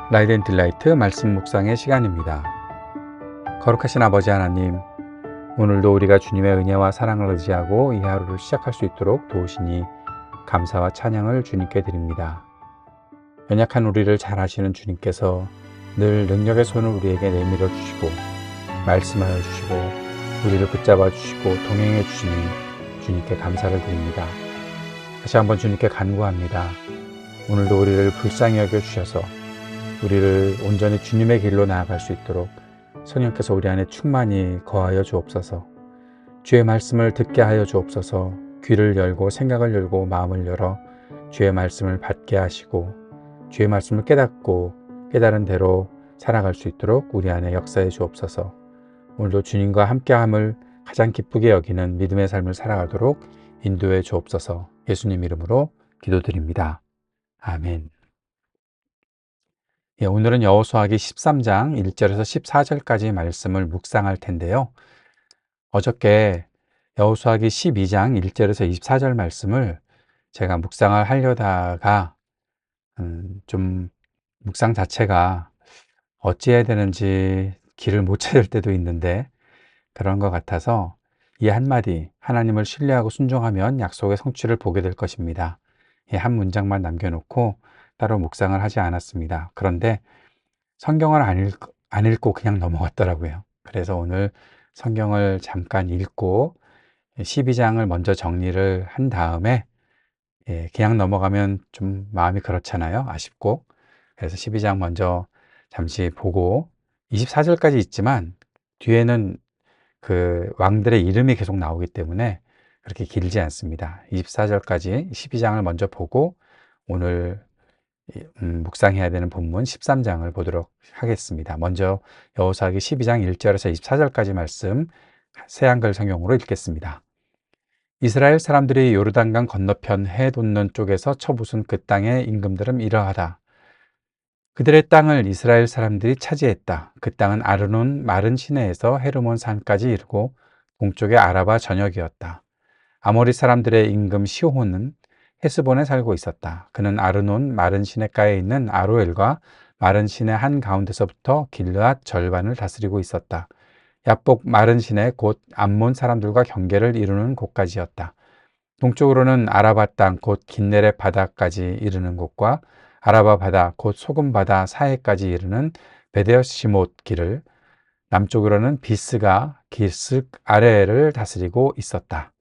라이드 앤 딜라이트 말씀 묵상의 시간입니다. 거룩하신 아버지 하나님, 오늘도 우리가 주님의 은혜와 사랑을 의지하고 이 하루를 시작할 수 있도록 도우시니 감사와 찬양을 주님께 드립니다. 연약한 우리를 잘 아시는 주님께서 늘 능력의 손을 우리에게 내밀어 주시고 말씀하여 주시고 우리를 붙잡아 주시고 동행해 주시니 주님께 감사를 드립니다. 다시 한번 주님께 간구합니다. 오늘도 우리를 불쌍히 여겨 주셔서 우리를 온전히 주님의 길로 나아갈 수 있도록 성령께서 우리 안에 충만히 거하여 주옵소서. 주의 말씀을 듣게 하여 주옵소서. 귀를 열고 생각을 열고 마음을 열어 주의 말씀을 받게 하시고 주의 말씀을 깨닫고 깨달은 대로 살아갈 수 있도록 우리 안에 역사해 주옵소서. 오늘도 주님과 함께함을 가장 기쁘게 여기는 믿음의 삶을 살아가도록 인도해 주옵소서. 예수님 이름으로 기도드립니다. 아멘. 오늘은 여호수아기 13장 1절에서 14절까지 말씀을 묵상할 텐데요. 어저께 여호수아기 12장 1절에서 24절 말씀을 제가 묵상을 하려다가 좀 묵상 자체가 어찌해야 되는지 길을 못 찾을 때도 있는데 그런 것 같아서 이 한마디 하나님을 신뢰하고 순종하면 약속의 성취를 보게 될 것입니다. 이 한 문장만 남겨놓고 따로 묵상을 하지 않았습니다. 그런데 성경을 안 읽고 그냥 넘어갔더라고요. 그래서 오늘 성경을 잠깐 읽고 12장을 먼저 정리를 한 다음에 그냥 넘어가면 좀 마음이 그렇잖아요. 아쉽고. 그래서 12장 먼저 잠시 보고 24절까지 있지만 뒤에는 그 왕들의 이름이 계속 나오기 때문에 그렇게 길지 않습니다. 24절까지 12장을 먼저 보고 오늘 묵상해야 되는 본문 13장을 보도록 하겠습니다. 먼저 여호수아기 12장 1절에서 24절까지 말씀 새한글 성경으로 읽겠습니다. 이스라엘 사람들이 요르단강 건너편 해 돋는 쪽에서 쳐부순 그 땅의 임금들은 이러하다. 그들의 땅을 이스라엘 사람들이 차지했다. 그 땅은 아르논 마른 시내에서 헤르몬 산까지 이르고 동쪽의 아라바 전역이었다. 아모리 사람들의 임금 시호는 헤스본에 살고 있었다. 그는 아르논 마른 시내가에 있는 아로엘과 마른 시내 한가운데서부터 길르앗 절반을 다스리고 있었다. 야복 마른 시내 곧 암몬 사람들과 경계를 이루는 곳까지였다. 동쪽으로는 아라바 땅 곧 긴네렛 바다까지 이르는 곳과 아라바 바다 곧 소금 바다 사해까지 이르는 베데시못 길을, 남쪽으로는 비스가 기슭 아래를 다스리고 있었다.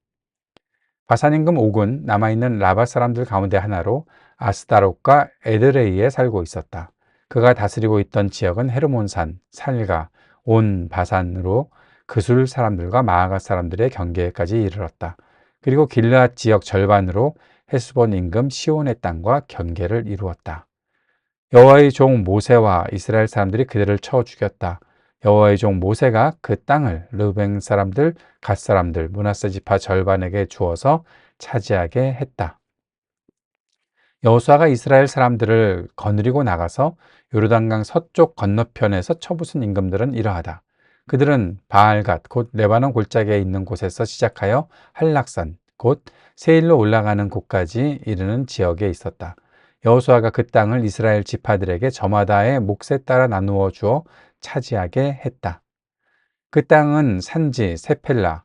바산 임금 옥은 남아있는 라바 사람들 가운데 하나로 아스다롯과 에드레이에 살고 있었다. 그가 다스리고 있던 지역은 헤르몬산, 살가, 온 바산으로 그술 사람들과 마아가 사람들의 경계까지 이르렀다. 그리고 길르앗 지역 절반으로 헤스본 임금 시온의 땅과 경계를 이루었다. 여호와의 종 모세와 이스라엘 사람들이 그들을 쳐 죽였다. 여호와의 종 모세가 그 땅을 르우벤 사람들, 갓 사람들, 므낫세 지파 절반에게 주어서 차지하게 했다. 여호수아가 이스라엘 사람들을 거느리고 나가서 요르단강 서쪽 건너편에서 쳐부순 임금들은 이러하다. 그들은 바알갓 곧 레바논 골짜기에 있는 곳에서 시작하여 한락산 곧 세일로 올라가는 곳까지 이르는 지역에 있었다. 여호수아가 그 땅을 이스라엘 지파들에게 저마다의 몫에 따라 나누어 주어 차지하게 했다. 그 땅은 산지, 세펠라,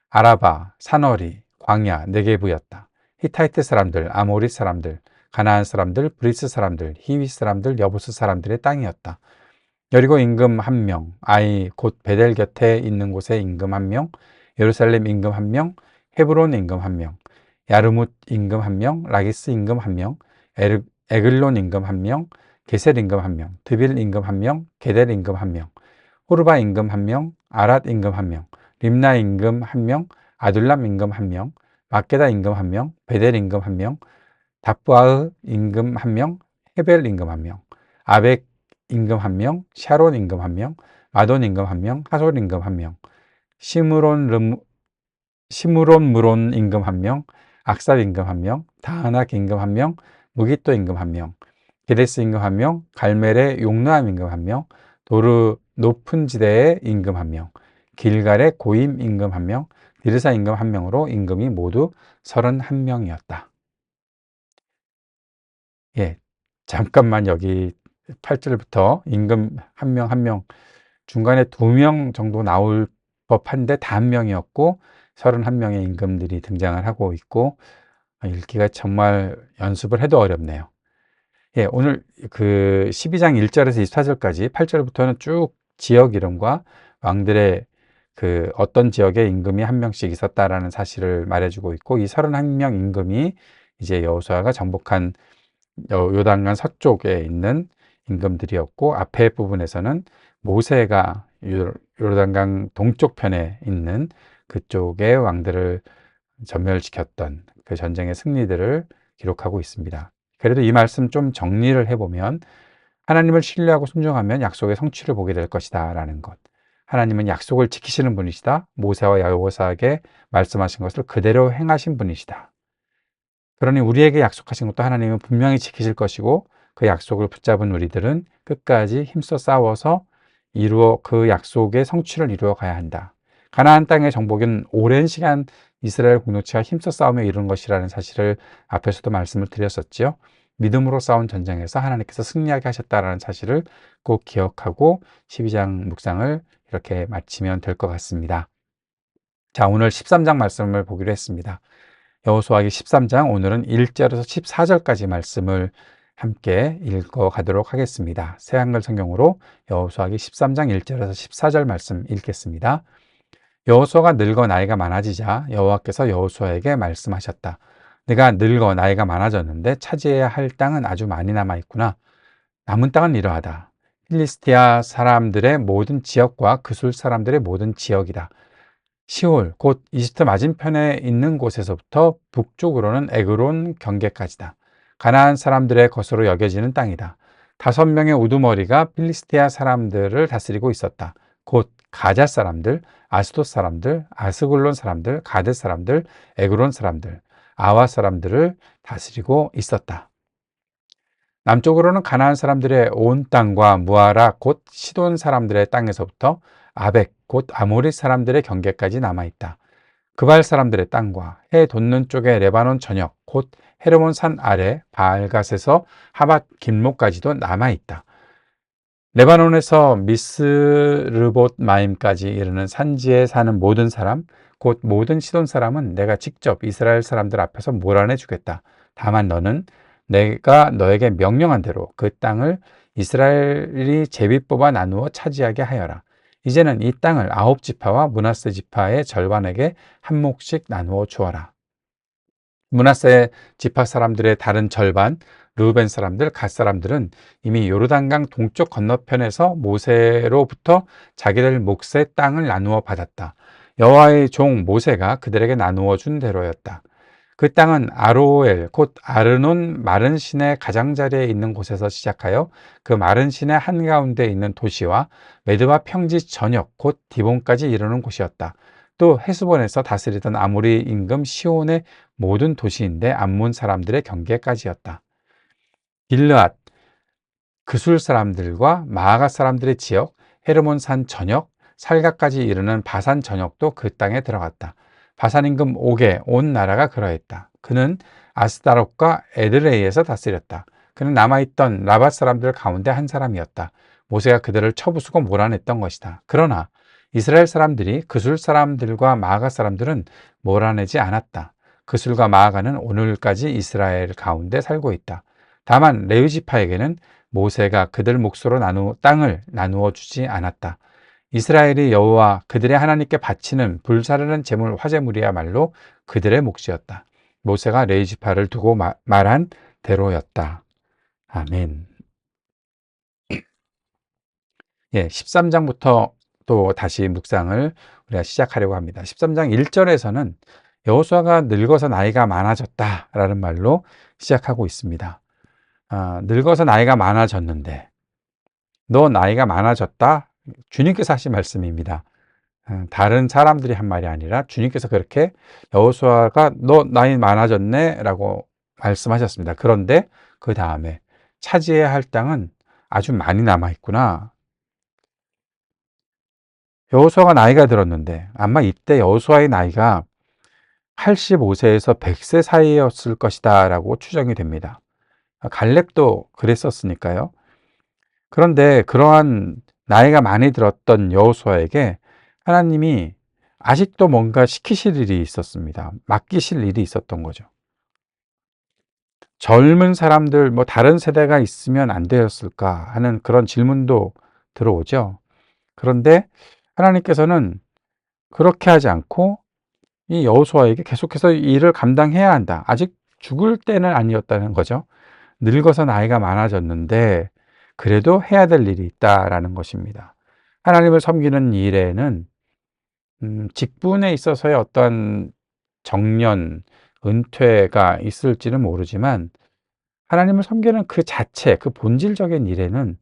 아라바, 사너리, 광야, 네게부였다. 히타이트 사람들, 아모리 사람들, 가나안 사람들, 브리스 사람들, 히위 사람들, 여부스 사람들의 땅이었다. 여리고 임금 1명, 아이 곧 베델 곁에 있는 곳에 임금 1명, 예루살렘 임금 1명, 헤브론 임금 1명, 야르뭇 임금 1명, 라기스 임금 1명, 에글론 임금 1명, 게셀 임금 1명, 드빌 임금 1명, 게델 임금 1명, 호르바 임금 1명, 아랏 임금 1명, 림나 임금 1명, 아둘람 임금 1명, 마게다 임금 1명, 베델 임금 1명, 답부아흐 임금 1명, 헤벨 임금 1명, 아벡 임금 1명, 샤론 임금 1명, 마돈 임금 1명, 하솔 임금 1명, 시므론 무론 임금 1명, 악삽 임금 1명, 다하낙 임금 1명, 무기또 임금 1명, 게데스 임금 1명, 갈멜의 용르암 임금 1명, 도르 높은 지대의 임금 1명, 길갈의 고임 임금 1명, 디르사 임금 1명으로 임금이 모두 31명이었다. 잠깐만 여기 8절부터 임금 한 명 한 명, 중간에 2명 정도 나올 법한데 다 1명이었고 31명의 임금들이 등장을 하고 있고, 읽기가 정말 연습을 해도 어렵네요. 예, 오늘 그 12장 1절에서 24절까지 8절부터는 쭉 지역 이름과 왕들의 그 어떤 지역에 임금이 1명씩 있었다라는 사실을 말해주고 있고, 이 31명 임금이 이제 여호수아가 정복한 요단강 서쪽에 있는 임금들이었고, 앞에 부분에서는 모세가 요단강 동쪽 편에 있는 그쪽의 왕들을 전멸시켰던 그 전쟁의 승리들을 기록하고 있습니다. 그래도 이 말씀 좀 정리를 해보면, 하나님을 신뢰하고 순종하면 약속의 성취를 보게 될 것이다 라는 것, 하나님은 약속을 지키시는 분이시다, 모세와 여호사에게 말씀하신 것을 그대로 행하신 분이시다. 그러니 우리에게 약속하신 것도 하나님은 분명히 지키실 것이고, 그 약속을 붙잡은 우리들은 끝까지 힘써 싸워서 그 약속의 성취를 이루어 가야 한다. 가나안 땅의 정복은 오랜 시간 이스라엘 공동체가 힘써 싸우며 이룬 것이라는 사실을 앞에서도 말씀을 드렸었지요. 믿음으로 싸운 전쟁에서 하나님께서 승리하게 하셨다는 사실을 꼭 기억하고 12장 묵상을 이렇게 마치면 될 것 같습니다. 자, 오늘 13장 말씀을 보기로 했습니다. 여호수아기 13장, 오늘은 1절에서 14절까지 말씀을 함께 읽어 가도록 하겠습니다. 새한글 성경으로 여호수아기 13장 1절에서 14절 말씀 읽겠습니다. 여호수아가 늙어 나이가 많아지자 여호와께서 여호수아에게 말씀하셨다. 네가 늙어 나이가 많아졌는데 차지해야 할 땅은 아주 많이 남아 있구나. 남은 땅은 이러하다. 필리스티아 사람들의 모든 지역과 그술 사람들의 모든 지역이다. 시올, 곧 이집트 맞은편에 있는 곳에서부터 북쪽으로는 에그론 경계까지다. 가나안 사람들의 것으로 여겨지는 땅이다. 5명의 우두머리가 필리스티아 사람들을 다스리고 있었다. 곧 가자 사람들, 아스돗 사람들, 아스글론 사람들, 가드 사람들, 에그론 사람들, 아와 사람들을 다스리고 있었다. 남쪽으로는 가나안 사람들의 온 땅과 무아라 곧 시돈 사람들의 땅에서부터 아벡 곧 아모리 사람들의 경계까지 남아있다. 그발 사람들의 땅과 해 돋는 쪽의 레바논 전역 곧 헤르몬 산 아래 바알갓에서 하밧 길목까지도 남아있다. 레바논에서 미스르봇 마임까지 이르는 산지에 사는 모든 사람 곧 모든 시돈 사람은 내가 직접 이스라엘 사람들 앞에서 몰아내 주겠다. 다만 너는 내가 너에게 명령한 대로 그 땅을 이스라엘이 제비 뽑아 나누어 차지하게 하여라. 이제는 이 땅을 9지파와 므낫세 지파의 절반에게 한 몫씩 나누어 주어라. 므낫세 지파 사람들의 다른 절반, 르우벤 사람들, 갓 사람들은 이미 요르단강 동쪽 건너편에서 모세로부터 자기들 몫의 땅을 나누어 받았다. 여호와의 종 모세가 그들에게 나누어 준 대로였다. 그 땅은 아로엘 곧 아르논 마른 신의 가장자리에 있는 곳에서 시작하여 그 마른 신의 한가운데 있는 도시와 메드바 평지 전역 곧 디본까지 이르는 곳이었다. 또 헤스본에서 다스리던 아모리 임금 시온의 모든 도시인데 암몬 사람들의 경계까지였다. 길르앗, 그술 사람들과 마아가 사람들의 지역, 헤르몬 산 전역, 살가까지 이르는 바산 전역도 그 땅에 들어갔다. 바산 임금 옥의 온 나라가 그러했다. 그는 아스다롯과 에드레이에서 다스렸다. 그는 남아있던 라밧 사람들 가운데 한 사람이었다. 모세가 그들을 쳐부수고 몰아냈던 것이다. 그러나 이스라엘 사람들이 그술 사람들과 마아가 사람들은 몰아내지 않았다. 그술과 마아가는 오늘까지 이스라엘 가운데 살고 있다. 다만 레위지파에게는 모세가 그들 몫으로 땅을 나누어 주지 않았다. 이스라엘이 여호와 그들의 하나님께 바치는 불사르는 제물 화제물이야말로 그들의 몫이었다. 모세가 레위지파를 두고 말한 대로였다. 아멘. 예, 13장부터 또 다시 묵상을 우리가 시작하려고 합니다. 13장 1절에서는 여호수아가 늙어서 나이가 많아졌다라는 말로 시작하고 있습니다. 늙어서 나이가 많아졌는데, 너 나이가 많아졌다? 주님께서 하신 말씀입니다. 다른 사람들이 한 말이 아니라 주님께서 그렇게 여호수아가 너 나이 많아졌네 라고 말씀하셨습니다. 그런데 그 다음에 차지해야 할 땅은 아주 많이 남아있구나. 여호수아가 나이가 들었는데 아마 이때 여호수아의 나이가 85세에서 100세 사이였을 것이다 라고 추정이 됩니다. 갈렙도 그랬었으니까요. 그런데 그러한 나이가 많이 들었던 여호수아에게 하나님이 아직도 뭔가 시키실 일이 있었습니다. 맡기실 일이 있었던 거죠. 젊은 사람들, 뭐 다른 세대가 있으면 안 되었을까 하는 그런 질문도 들어오죠. 그런데 하나님께서는 그렇게 하지 않고 이 여호수아에게 계속해서 이 일을 감당해야 한다. 아직 죽을 때는 아니었다는 거죠. 늙어서 나이가 많아졌는데 그래도 해야 될 일이 있다라는 것입니다. 하나님을 섬기는 일에는 직분에 있어서의 어떤 정년, 은퇴가 있을지는 모르지만 하나님을 섬기는 그 자체, 그 본질적인 일에는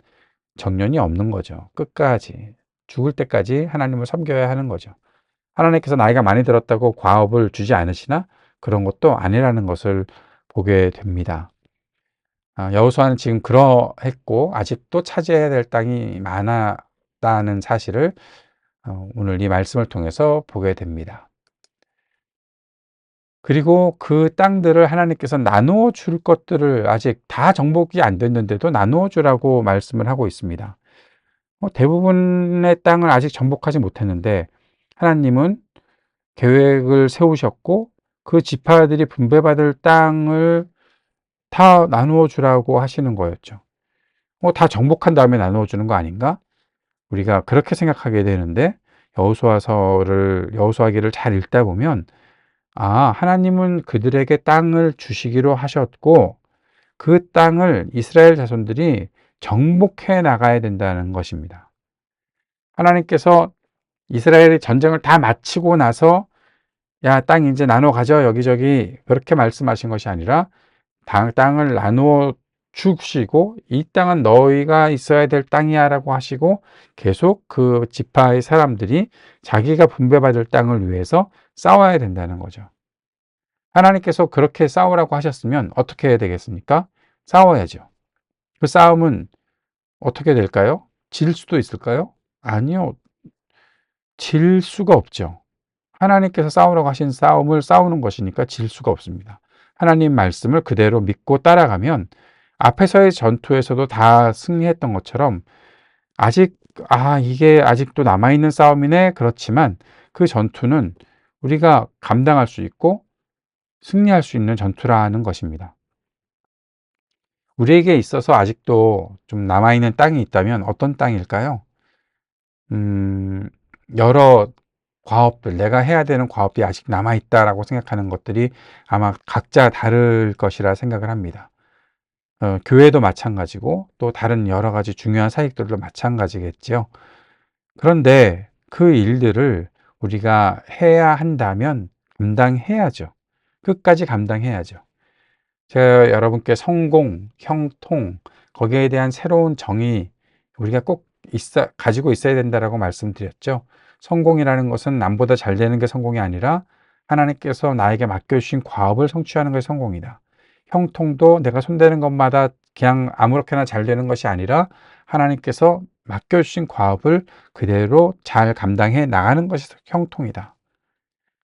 정년이 없는 거죠. 끝까지 죽을 때까지 하나님을 섬겨야 하는 거죠. 하나님께서 나이가 많이 들었다고 과업을 주지 않으시나 그런 것도 아니라는 것을 보게 됩니다. 여호수아는 지금 그러했고 아직도 차지해야 될 땅이 많았다는 사실을 오늘 이 말씀을 통해서 보게 됩니다. 그리고 그 땅들을 하나님께서 나누어 줄 것들을 아직 다 정복이 안 됐는데도 나누어 주라고 말씀을 하고 있습니다. 대부분의 땅을 아직 정복하지 못했는데 하나님은 계획을 세우셨고 그 지파들이 분배받을 땅을 다 나누어 주라고 하시는 거였죠. 다 정복한 다음에 나누어 주는 거 아닌가? 우리가 그렇게 생각하게 되는데 여호수아기를 잘 읽다 보면 하나님은 그들에게 땅을 주시기로 하셨고 그 땅을 이스라엘 자손들이 정복해 나가야 된다는 것입니다. 하나님께서 이스라엘이 전쟁을 다 마치고 나서 야, 땅 이제 나눠 가져 여기저기 그렇게 말씀하신 것이 아니라 땅을 나누어 주시고 이 땅은 너희가 있어야 될 땅이야 라고 하시고 계속 그 지파의 사람들이 자기가 분배받을 땅을 위해서 싸워야 된다는 거죠. 하나님께서 그렇게 싸우라고 하셨으면 어떻게 해야 되겠습니까? 싸워야죠. 그 싸움은 어떻게 될까요? 질 수도 있을까요? 아니요. 질 수가 없죠. 하나님께서 싸우라고 하신 싸움을 싸우는 것이니까 질 수가 없습니다. 하나님 말씀을 그대로 믿고 따라가면 앞에서의 전투에서도 다 승리했던 것처럼 이게 아직도 남아있는 싸움이네. 그렇지만 그 전투는 우리가 감당할 수 있고 승리할 수 있는 전투라는 것입니다. 우리에게 있어서 아직도 좀 남아있는 땅이 있다면 어떤 땅일까요? 음, 여러 과업들, 내가 해야 되는 과업이 아직 남아있다라고 생각하는 것들이 아마 각자 다를 것이라 생각을 합니다. 교회도 마찬가지고 또 다른 여러 가지 중요한 사역들도 마찬가지겠지요. 그런데 그 일들을 우리가 해야 한다면 감당해야죠. 끝까지 감당해야죠. 제가 여러분께 성공, 형통, 거기에 대한 새로운 정의 우리가 꼭 가지고 있어야 된다라고 말씀드렸죠. 성공이라는 것은 남보다 잘 되는 게 성공이 아니라 하나님께서 나에게 맡겨주신 과업을 성취하는 것이 성공이다. 형통도 내가 손대는 것마다 그냥 아무렇게나 잘 되는 것이 아니라 하나님께서 맡겨주신 과업을 그대로 잘 감당해 나가는 것이 형통이다.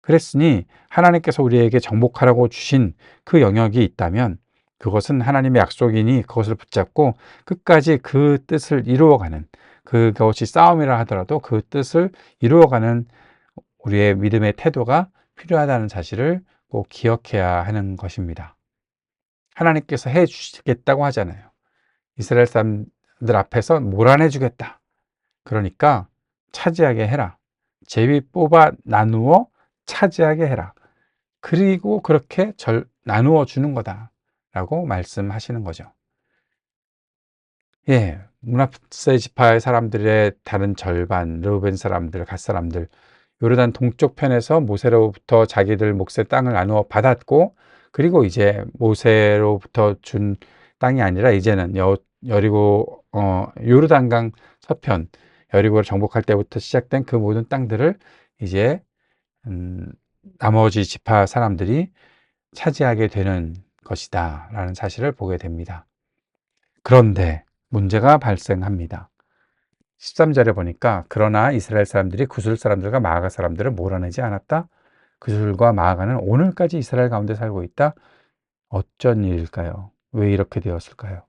그랬으니 하나님께서 우리에게 정복하라고 주신 그 영역이 있다면 그것은 하나님의 약속이니 그것을 붙잡고 끝까지 그 뜻을 이루어가는, 그것이 싸움이라 하더라도 그 뜻을 이루어가는 우리의 믿음의 태도가 필요하다는 사실을 꼭 기억해야 하는 것입니다. 하나님께서 해 주시겠다고 하잖아요. 이스라엘 사람들 앞에서 몰아내 주겠다. 그러니까 차지하게 해라. 제비 뽑아 나누어 차지하게 해라. 그리고 그렇게 나누어 주는 거다라고 말씀하시는 거죠. 예, 므낫세 지파의 사람들의 다른 절반, 르우벤 사람들, 갓 사람들, 요르단 동쪽 편에서 모세로부터 자기들 몫의 땅을 나누어 받았고, 그리고 이제 모세로부터 준 땅이 아니라 이제는 여리고 요르단강 서편 여리고를 정복할 때부터 시작된 그 모든 땅들을 이제 나머지 지파 사람들이 차지하게 되는 것이다 라는 사실을 보게 됩니다. 그런데 문제가 발생합니다. 13절에 보니까 그러나 이스라엘 사람들이 구슬 사람들과 마아가 사람들을 몰아내지 않았다. 구슬과 마아가는 오늘까지 이스라엘 가운데 살고 있다. 어쩐 일일까요? 왜 이렇게 되었을까요?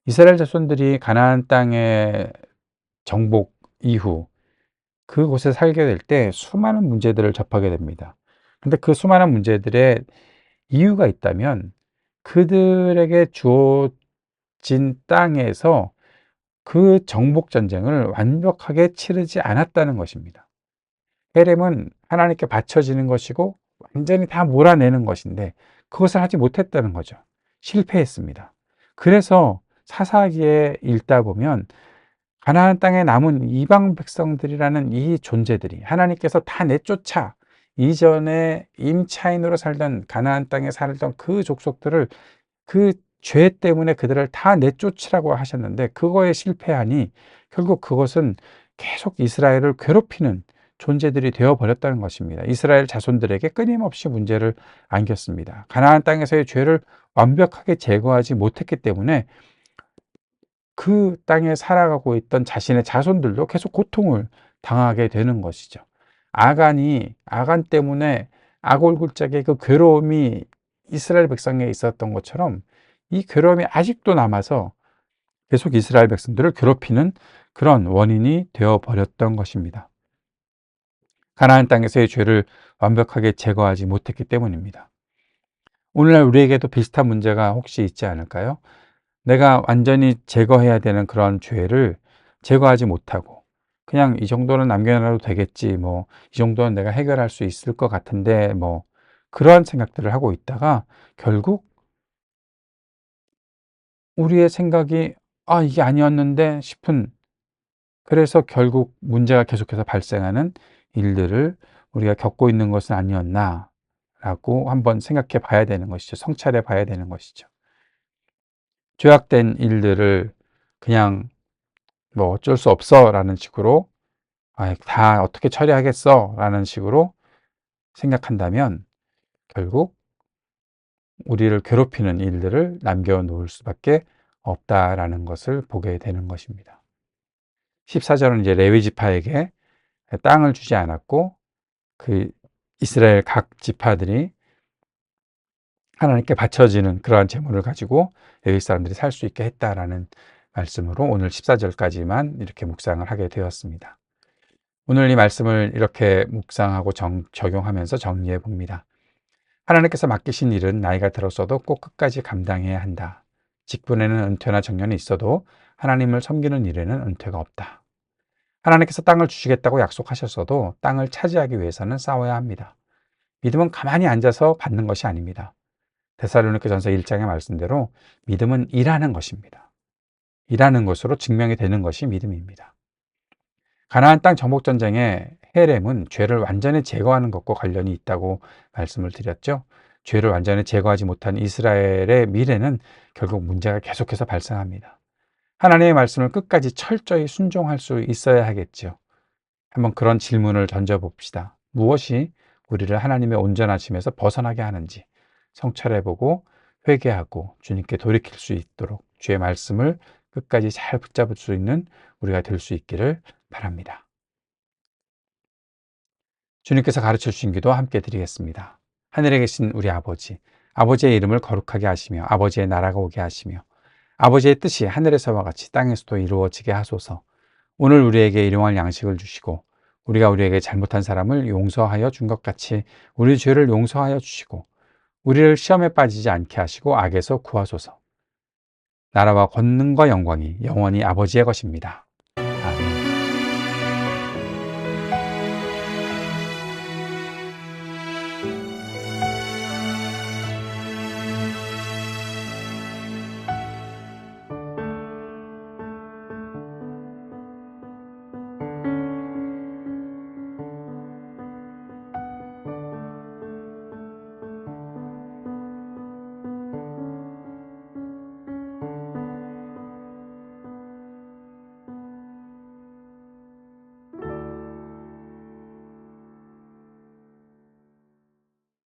이스라엘 자손들이 가나안 땅의 정복 이후 그곳에 살게 될 때 수많은 문제들을 접하게 됩니다. 근데 그 수많은 문제들의 이유가 있다면 그들에게 주어진 땅에서 그 정복 전쟁을 완벽하게 치르지 않았다는 것입니다. 헤렘은 하나님께 바쳐지는 것이고 완전히 다 몰아내는 것인데 그것을 하지 못했다는 거죠. 실패했습니다. 그래서 사사기에 읽다 보면 가나안 땅에 남은 이방 백성들이라는 이 존재들이 하나님께서 다 내쫓아 이전에 임차인으로 살던 가나안 땅에 살던 그 족속들을 그 죄 때문에 그들을 다 내쫓으라고 하셨는데 그거에 실패하니 결국 그것은 계속 이스라엘을 괴롭히는 존재들이 되어 버렸다는 것입니다. 이스라엘 자손들에게 끊임없이 문제를 안겼습니다. 가나안 땅에서의 죄를 완벽하게 제거하지 못했기 때문에 그 땅에 살아가고 있던 자신의 자손들도 계속 고통을 당하게 되는 것이죠. 아간 때문에 아골골짜기의 그 괴로움이 이스라엘 백성에 있었던 것처럼 이 괴로움이 아직도 남아서 계속 이스라엘 백성들을 괴롭히는 그런 원인이 되어 버렸던 것입니다. 가나안 땅에서의 죄를 완벽하게 제거하지 못했기 때문입니다. 오늘날 우리에게도 비슷한 문제가 혹시 있지 않을까요? 내가 완전히 제거해야 되는 그런 죄를 제거하지 못하고 그냥 이 정도는 남겨놔도 되겠지, 뭐 이 정도는 내가 해결할 수 있을 것 같은데, 뭐 그러한 생각들을 하고 있다가 결국 우리의 생각이 이게 아니었는데 싶은, 그래서 결국 문제가 계속해서 발생하는 일들을 우리가 겪고 있는 것은 아니었나 라고 한번 생각해 봐야 되는 것이죠. 성찰해 봐야 되는 것이죠. 죄악된 일들을 그냥 뭐 어쩔 수 없어 라는 식으로 다 어떻게 처리하겠어 라는 식으로 생각한다면 결국 우리를 괴롭히는 일들을 남겨놓을 수밖에 없다라는 것을 보게 되는 것입니다. 14절은 이제 레위 지파에게 땅을 주지 않았고 그 이스라엘 각 지파들이 하나님께 바쳐지는 그러한 재물을 가지고 레위 사람들이 살 수 있게 했다라는 말씀으로 오늘 14절까지만 이렇게 묵상을 하게 되었습니다. 오늘 이 말씀을 이렇게 묵상하고 적용하면서 정리해 봅니다. 하나님께서 맡기신 일은 나이가 들었어도 꼭 끝까지 감당해야 한다. 직분에는 은퇴나 정년이 있어도 하나님을 섬기는 일에는 은퇴가 없다. 하나님께서 땅을 주시겠다고 약속하셨어도 땅을 차지하기 위해서는 싸워야 합니다. 믿음은 가만히 앉아서 받는 것이 아닙니다. 데살로니가전서 1장의 말씀대로 믿음은 일하는 것입니다. 일하는 것으로 증명이 되는 것이 믿음입니다. 가나안 땅 정복 전쟁에 헤렘은 죄를 완전히 제거하는 것과 관련이 있다고 말씀을 드렸죠. 죄를 완전히 제거하지 못한 이스라엘의 미래는 결국 문제가 계속해서 발생합니다. 하나님의 말씀을 끝까지 철저히 순종할 수 있어야 하겠죠. 한번 그런 질문을 던져봅시다. 무엇이 우리를 하나님의 온전하심에서 벗어나게 하는지 성찰해보고 회개하고 주님께 돌이킬 수 있도록 주의 말씀을 끝까지 잘 붙잡을 수 있는 우리가 될 수 있기를 바랍니다. 주님께서 가르쳐 주신 기도 함께 드리겠습니다. 하늘에 계신 우리 아버지, 아버지의 이름을 거룩하게 하시며 아버지의 나라가 오게 하시며 아버지의 뜻이 하늘에서와 같이 땅에서도 이루어지게 하소서. 오늘 우리에게 일용할 양식을 주시고 우리가 우리에게 잘못한 사람을 용서하여 준 것 같이 우리 죄를 용서하여 주시고 우리를 시험에 빠지지 않게 하시고 악에서 구하소서. 나라와 권능과 영광이 영원히 아버지의 것입니다. 아멘.